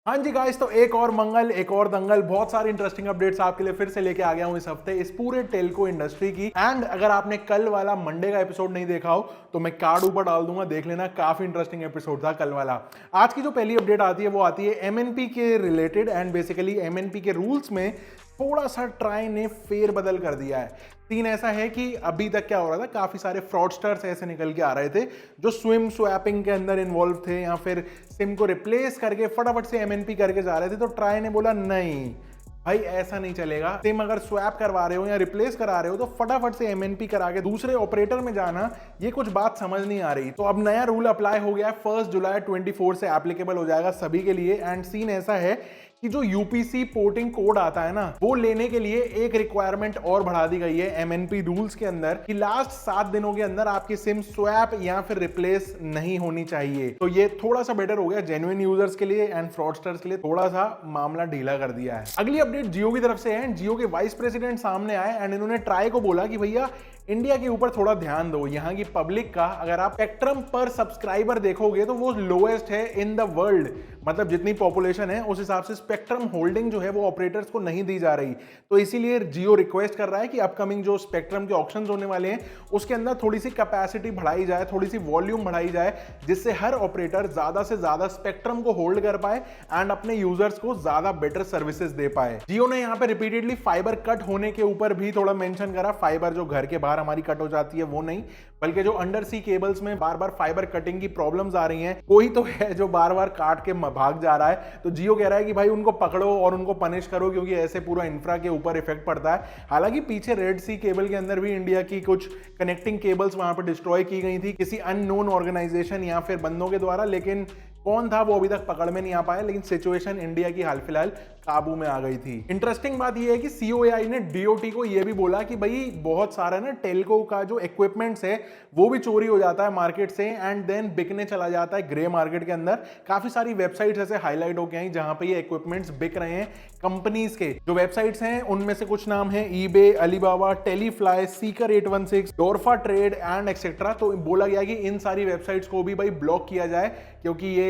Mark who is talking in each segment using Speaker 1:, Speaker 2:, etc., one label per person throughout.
Speaker 1: हाँ जी गाइस, तो एक और मंगल, एक और दंगल, बहुत सारी इंटरेस्टिंग अपडेट्स आपके लिए फिर से लेके आ गया हूं इस हफ्ते इस पूरे टेल्को इंडस्ट्री की। एंड अगर आपने कल वाला मंडे का एपिसोड नहीं देखा हो तो मैं कार्ड ऊपर डाल दूंगा, देख लेना, काफी इंटरेस्टिंग एपिसोड था कल वाला। आज की जो पहली अपडेट आती है वो आती है एमएनपी के रिलेटेड एंड बेसिकली एमएनपी के रूल्स में थोड़ा सा ट्राई ने फेरबदल कर दिया है। सीन ऐसा है कि अभी तक क्या हो रहा था, काफी सारे फ्रॉडस्टर्स ऐसे निकल के आ रहे थे जो स्विम स्वैपिंग के अंदर इन्वॉल्व थे या फिर सिम को रिप्लेस करके फटाफट से एमएनपी करके जा रहे थे। तो ट्राई ने बोला नहीं भाई, ऐसा नहीं चलेगा। सिम अगर स्वैप करवा रहे हो या रिप्लेस करा रहे हो तो फटाफट से एमएनपी करा के दूसरे ऑपरेटर में जाना, ये कुछ बात समझ नहीं आ रही। तो अब नया रूल अप्लाई हो गया है, 1 जुलाई 24 से एप्लीकेबल हो जाएगा सभी के लिए। एंड सीन ऐसा है कि जो यूपीसी पोर्टिंग कोड आता है ना, वो लेने के लिए एक रिक्वायरमेंट और बढ़ा दी गई है एमएनपी रूल्स के अंदर कि लास्ट 7 दिनों के अंदर आपकी सिम स्वैप या फिर रिप्लेस नहीं होनी चाहिए। तो ये थोड़ा सा बेटर हो गया जेन्युइन यूजर्स के लिए एंड फ्रॉडस्टर्स के लिए, थोड़ा सा मामला ढीला कर दिया है। अगली अपडेट जियो की तरफ से है। जियो के वाइस प्रेसिडेंट सामने आए एंड इन्होंने ट्राई को बोला कि भैया इंडिया के ऊपर थोड़ा ध्यान दो। यहाँ की पब्लिक का अगर आप स्पेक्ट्रम पर सब्सक्राइबर देखोगे तो वो लोएस्ट है इन द वर्ल्ड। मतलब जितनी पॉपुलेशन है उस हिसाब से स्पेक्ट्रम होल्डिंग जो है वो ऑपरेटर्स को नहीं दी जा रही। तो इसीलिए जियो रिक्वेस्ट कर रहा है कि अपकमिंग जो स्पेक्ट्रम के ऑक्शंस होने वाले हैं उसके अंदर थोड़ी सी कैपेसिटी बढ़ाई जाए, थोड़ी सी वॉल्यूम बढ़ाई जाए, जिससे हर ऑपरेटर ज्यादा से ज्यादा स्पेक्ट्रम को होल्ड कर पाए एंड अपने यूजर्स को ज्यादा बेटर सर्विसेज दे पाए। जियो ने यहाँ पे रिपीटेडली फाइबर कट होने के ऊपर भी थोड़ा मेंशन करा। फाइबर जो घर के बाहर हमारी कट हो जाती है वो नहीं, बल्कि जो अंडर सी केबल्स में बार बार फाइबर कटिंग की प्रॉब्लम्स आ रही हैं, कोई तो है जो बार बार काट के भाग जा रहा है। तो जियो कह रहा है कि भाई उनको पकड़ो और उनको पनिश करो, क्योंकि ऐसे पूरा इंफ्रा के ऊपर इफेक्ट पड़ता है। हालांकि पीछे रेड सी केबल के अंदर भी इंडिया की कुछ कनेक्टिंग केबल्स वहां पर डिस्ट्रॉय की गई थी किसी अननोन ऑर्गेनाइजेशन या फिर बंदों के द्वारा, लेकिन कौन था वो अभी तक पकड़ में नहीं आ पाया। लेकिन सिचुएशन इंडिया की हाल फिलहाल काबू में आ गई थी। इंटरेस्टिंग बात ये है कि सीओएआई ने डीओटी को ये भी बोला कि भाई बहुत सारा ना टेलको का जो इक्विपमेंट्स है वो भी चोरी हो जाता है मार्केट से एंड देन बिकने चला जाता है ग्रे मार्केट के अंदर। काफी सारी वेबसाइट्स ऐसे हाईलाइट हो गए हैं जहां पे ये इक्विपमेंट्स बिक रहे हैं। कंपनीज के जो वेबसाइट्स हैं उनमें से कुछ नाम है ईबे, अलीबाबा, टेलीफ्लाई, सीकर 816, डोरफा ट्रेड एंड एक्सेट्रा। तो बोला गया कि इन सारी वेबसाइट्स को भी भाई ब्लॉक किया जाए, क्योंकि ये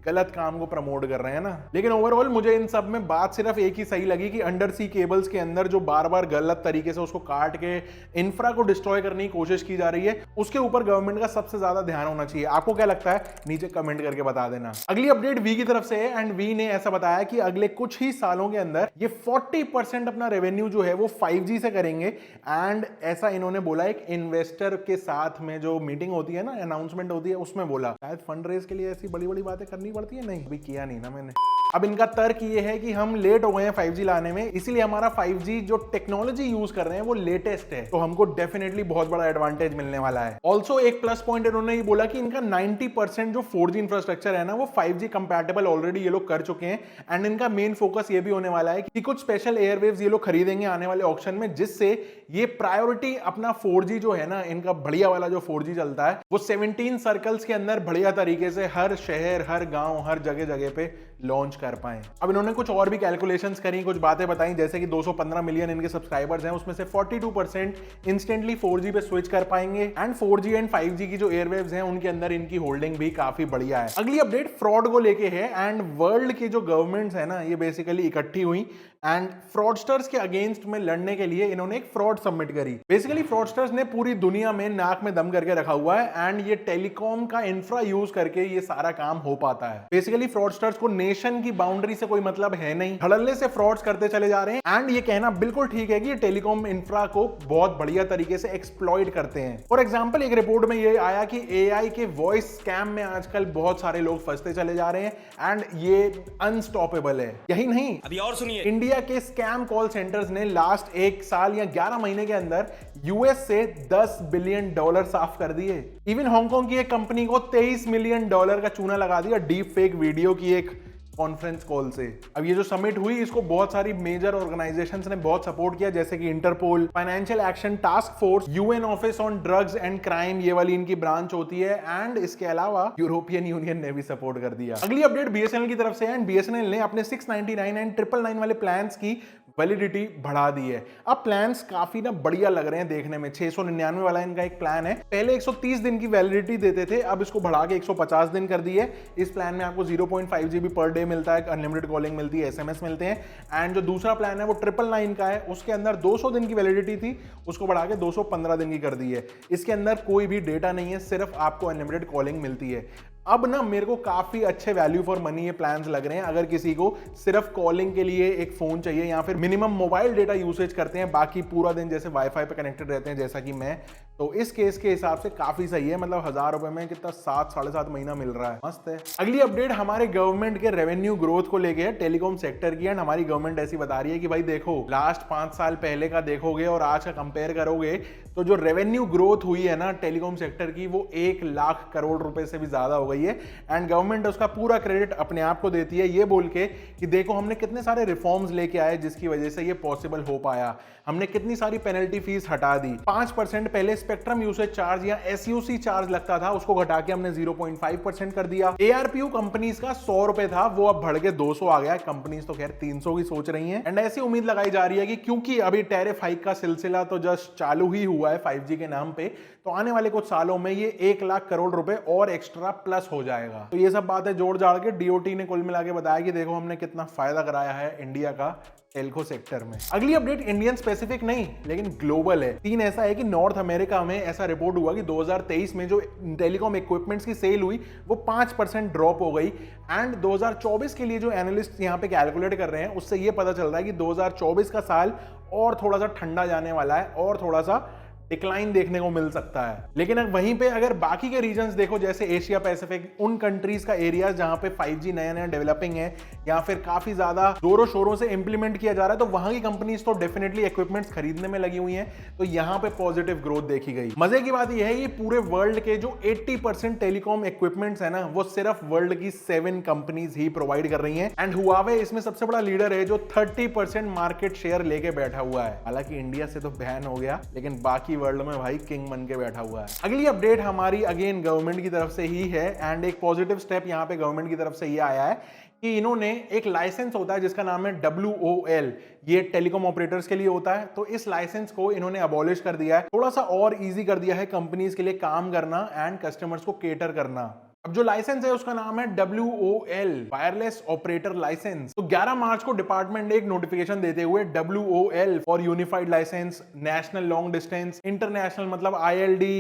Speaker 1: गलत काम को प्रमोट कर रहे हैं ना। लेकिन ओवरऑल मुझे इन सब में बात सिर्फ एक ही सही लगी कि अंडर सी केबल्स के अंदर जो बार बार गलत तरीके से उसको काट के इंफ्रा को डिस्ट्रॉय करने की कोशिश की जा रही है, उसके ऊपर गवर्नमेंट का सबसे ज्यादा ध्यान होना चाहिए। आपको क्या लगता है नीचे कमेंट करके बता देना। अगली अपडेट वी की तरफ से है एंड वी ने ऐसा बताया कि अगले कुछ ही सालों के अंदर ये 40% अपना रेवेन्यू जो है वो 5G से करेंगे। एंड ऐसा इन्होंने बोला एक इन्वेस्टर के साथ में जो मीटिंग होती है ना, अनाउंसमेंट होती है, उसमें बोला। शायद फंड रेज के लिए ऐसी बड़ी बड़ी बातें करनी पड़ती है, नहीं अभी किया नहीं ना मैंने। अब इनका तर्क ये है कि हम लेट हो गए हैं 5G लाने में, इसीलिए हमारा 5G जो टेक्नोलॉजी यूज कर रहे हैं वो लेटेस्ट है, तो हमको डेफिनेटली बहुत बड़ा एडवांटेज मिलने वाला है। ऑल्सो एक प्लस पॉइंट इन्होंने ये बोला कि इनका 90% जो 4G इंफ्रास्ट्रक्चर है ना वो 5G कंपैटिबल ऑलरेडी ये लोग कर चुके हैं। एंड इनका मेन फोकस ये भी होने वाला है कि कुछ स्पेशल एयरवेव्स ये लोग खरीदेंगे आने वाले ऑक्शन में, जिससे ये प्रायोरिटी अपना 4G जो है ना, इनका बढ़िया वाला जो 4G चलता है वो 17 सर्कल्स के अंदर बढ़िया तरीके से हर शहर, हर गांव, हर जगह जगह पे लॉन्च कर पाए। अब इन्होंने कुछ और भी कैलकुलेशंस करी, कुछ बातें बताई, जैसे कि 215 मिलियन इनके सब्सक्राइबर्स हैं, उसमें से 42% इंस्टेंटली 4G पे स्विच कर पाएंगे एंड 4G एंड 5G की जो एयरवेव्स हैं उनके अंदर इनकी होल्डिंग भी काफी बढ़िया है। अगली अपडेट फ्रॉड को लेके है एंड वर्ल्ड की जो गवर्नमेंट्स है ना ये बेसिकली इकट्ठी हुई एंड फ्रॉडस्टर्स के अगेंस्ट में लड़ने के लिए इन्होंने एक फ्रॉड सबमिट करी। बेसिकली फ्रॉडस्टर्स ने पूरी दुनिया में नाक में दम करके रखा हुआ है एंड ये टेलीकॉम का इंफ्रा यूज करके ये सारा काम हो पाता है। बेसिकली फ्रॉडस्टर्स को नेशन की बाउंड्री से कोई मतलब है नहीं, धड़ल्ले से फ्रॉड्स करते चले जा रहे हैं एंड ये कहना बिल्कुल ठीक है कि ये टेलीकॉम इंफ्रा को बहुत बढ़िया तरीके से एक्सप्लॉइट करते हैं। फॉर एग्जांपल एक रिपोर्ट में ये आया कि एआई के वॉइस स्कैम में आजकल बहुत सारे लोग फंसते चले जा रहे हैं एंड ये अनस्टॉपेबल है। यही नहीं,
Speaker 2: अभी और सुनिए,
Speaker 1: इंडिया के स्कैम कॉल सेंटर्स ने लास्ट 1 साल या 11 महीने के अंदर यूएस से $10 बिलियन साफ कर दिए। इवन हांगकांग की एक कंपनी को $23 मिलियन का चूना लगा दिया डीप फेक वीडियो की एक कॉन्फ्रेंस कॉल से। अब ये जो समिट हुई इसको बहुत सारी मेजर ऑर्गेनाइजेशंस ने बहुत सपोर्ट किया, जैसे कि Interpol, financial action task force, UN office on drugs and crime, ये वाली इनकी ब्रांच होती है एंड इसके अलावा यूरोपियन यूनियन ने भी सपोर्ट कर दिया। अगली अपडेट बीएसएनएल की तरफ से है एंड बीएसएनएल ने अपने 699 एंड 999 वाले प्लान्स की वैलिडिटी बढ़ा दी है। अब प्लान्स काफी ना बढ़िया लग रहे हैं देखने में। 699 वाला इनका एक प्लान है, पहले 130 दिन की वैलिडिटी देते थे, अब इसको बढ़ा के 150 दिन कर दी है। इस प्लान में आपको 0.5 GB पर डे मिलता है, अनलिमिटेड कॉलिंग मिलती है, SMS मिलते हैं। एंड जो दूसरा प्लान है वो 999 का है, उसके अंदर 200 दिन की वैलिडिटी थी, उसको बढ़ा के 215 दिन की कर दी है। इसके अंदर कोई भी डेटा नहीं है, सिर्फ आपको अनलिमिटेड कॉलिंग मिलती है। अब ना मेरे को काफी अच्छे वैल्यू फॉर मनी ये प्लान्स लग रहे हैं। अगर किसी को सिर्फ कॉलिंग के लिए एक फोन चाहिए या फिर मिनिमम मोबाइल डेटा यूसेज करते हैं, बाकी पूरा दिन जैसे वाईफाई पे कनेक्टेड रहते हैं जैसा कि मैं, तो इस केस के हिसाब से काफी सही है। मतलब 1000 रुपए में कितना 7-7.5 महीना मिल रहा है, मस्त है। अगली अपडेट हमारे गवर्नमेंट के रेवेन्यू ग्रोथ को लेके है, टेलीकॉम सेक्टर की। एंड हमारी गवर्नमेंट ऐसी बता रही है कि भाई देखो, लास्ट 5 साल पहले का देखोगे और आज का कंपेयर करोगे तो जो रेवेन्यू ग्रोथ हुई है ना टेलीकॉम सेक्टर की, वो 1 लाख करोड़ रुपए से भी ज्यादा हो गई है। एंड गवर्नमेंट उसका पूरा क्रेडिट अपने आप को देती है, ये बोल के कि देखो हमने कितने सारे रिफॉर्म्स लेके आए जिसकी वजह से ये पॉसिबल हो पाया। हमने कितनी सारी पेनल्टी फीस हटा दी। 5% पहले स्पेक्ट्रम यूसेज चार्ज या SUC चार्ज लगता था, उसको घटा के हमने 0.5% कर दिया। ARPU कंपनीज का 100 रुपए था, वो अब बढ़ के 200 आ गया। कंपनीज तो खैर 300 की सोच रही हैं। एंड ऐसी उम्मीद लगाई जा रही है कि क्योंकि अभी टैरिफ हाइक का सिलसिला तो जस्ट चालू ही हुआ है 5G के नाम पे, तो आने वाले कुछ सालों में ये 1 लाख करोड़ रुपए और एक्स्ट्रा प्लस हो जाएगा। तो ये सब बातें जोड़ जाड़ के DOT ने कुल मिला के बताया कि देखो हमने कितना फायदा कराया है इंडिया का टेलको सेक्टर में। अगली अपडेट इंडियन स्पेसिफिक नहीं लेकिन ग्लोबल है। सीन ऐसा है कि नॉर्थ अमेरिका में ऐसा रिपोर्ट हुआ कि 2023 में जो टेलीकॉम इक्विपमेंट्स की सेल हुई वो 5% ड्रॉप हो गई। एंड 2024 के लिए जो एनालिस्ट यहाँ पे कैलकुलेट कर रहे हैं उससे ये पता चल रहा है कि 2024 का साल और थोड़ा सा ठंडा जाने वाला है और थोड़ा सा डिक्लाइन देखने को मिल सकता है। लेकिन वहीं पे अगर बाकी के रीजन्स देखो, जैसे एशिया पैसिफिक, उन कंट्रीज का एरिया जहां पे 5G नया नया डेवलपिंग है या फिर काफी ज्यादा जोरों शोरों से इंप्लीमेंट किया जा रहा है, तो वहां की कंपनीज तो डेफिनेटली इक्विपमेंट्स खरीदने में लगी हुई हैं, तो यहां पे पॉजिटिव ग्रोथ देखी गई। मजे की बात यह है कि पूरे वर्ल्ड के जो 80% टेलीकॉम इक्विपमेंट्स है ना, वो सिर्फ वर्ल्ड की 7 कंपनीज ही प्रोवाइड कर रही है। एंड हुआवे इसमें सबसे बड़ा लीडर है जो 30% मार्केट शेयर लेके बैठा हुआ है। हालांकि इंडिया से तो बैन हो गया, लेकिन बाकी वर्ल्ड में भाई किंग बन के बैठा हुआ है। अगली अपडेट हमारी अगेन गवर्नमेंट की तरफ से ही है। एंड एक पॉजिटिव स्टेप यहाँ पे गवर्नमेंट की तरफ से ये आया है कि इन्होंने एक लाइसेंस होता है जिसका नाम है WOL, ये टेलीकॉम ऑपरेटर्स के लिए होता है, तो इस लाइसेंस को इन्होंने अबॉलिश कर दिया है, थोड़ा सा और इजी कर दिया है कंपनीज के लिए काम करना एंड कस्टमर्स को केटर करना। अब जो लाइसेंस है उसका नाम है WOL, वायरलेस ऑपरेटर लाइसेंस। तो 11 मार्च को डिपार्टमेंट ने एक नोटिफिकेशन देते हुए WOL for unified licence, national long distance, international मतलब ILD,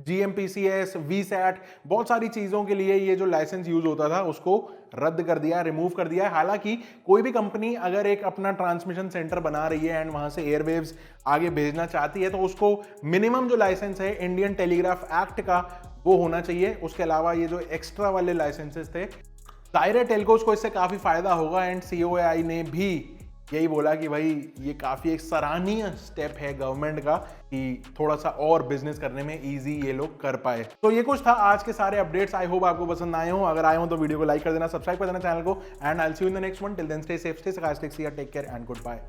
Speaker 1: GMPCS, VSAT, बहुत सारी चीजों के लिए ये जो लाइसेंस यूज होता था उसको रद्द कर दिया, रिमूव कर दिया है। हालांकि कोई भी कंपनी अगर एक अपना ट्रांसमिशन सेंटर बना रही है एंड वहां से एयरवेव्स आगे भेजना चाहती है, तो उसको मिनिमम जो लाइसेंस है इंडियन टेलीग्राफ एक्ट का वो होना चाहिए। उसके अलावा ये जो एक्स्ट्रा वाले लाइसेंसेस थे, जाहिर है टेलकोस को इससे काफी फायदा होगा। एंड COAI ने भी यही बोला कि भाई ये काफी एक सराहनीय स्टेप है गवर्नमेंट का कि थोड़ा सा और बिजनेस करने में इजी ये लोग कर पाए। तो ये कुछ था आज के सारे अपडेट्स। आई होप आपको पसंद आए हो। अगर आए हो तो वीडियो को लाइक कर देना, सब्सक्राइब कर देना चैनल को। And I will see you in the next one. Till then stay safe, stay sarcastic, see you, take care and good bye.